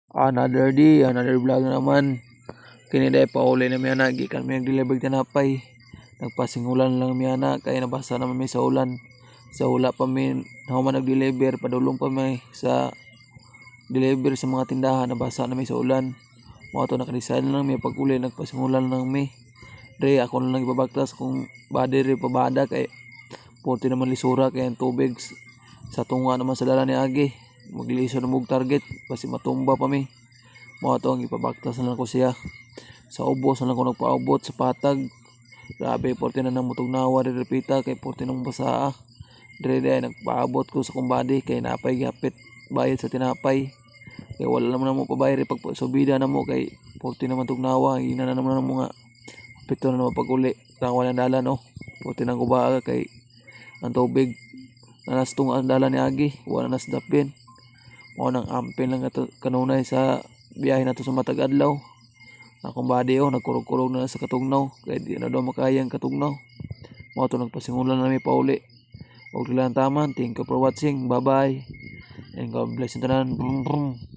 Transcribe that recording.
Another day, another vlog na naman. Kini day pauli na mi ana gikan mi nag-deliver tinapay. Nagpasingulan lang mi ana kay nabasa naman mi sa ulan. Sa wala pa mi human nag-deliver, padulong pa mi sa deliver sa mga tindahan, nabasa na mi sa ulan. Mo to nakadisail lang mi pag-uli, nagpasingulan lang mi. Dre ako na lang ibabaktas kung body re pabada kay puti naman lisura kay ang tubig sa tunga naman sa dala ni Agi. Magliso na mong target kasi matumba pa mi. Mo to ang ipabaktas na lang ko siya. Sa ubos na lang ko nagpaubot sa patag. Grabe, porte na nang mutugnawa rin repita kay porte nang basaa. Dire nagpaabot ko sa kumbadi kay napay gapit bayad sa tinapay. Kay wala naman mo pabayad pag subida na mo kay porte naman tugnawa. Ina na naman mo nga pito na naman pag-uli. Kang wala dala no. Porte nang kubaga kay ang tubig nanastong ang dala ni Agi. Wala nasdapin. Mo nang ampin lang kanunay sa biyahe nato sa matag adlaw. Akong body nagkurog-kurog na sa katugnaw kay di na daw makayang katugnaw. Mo to nagpasingulan na mi pauli. Og lang taman, thank you for watching. Bye bye. And God bless you tanan. Brum, brum.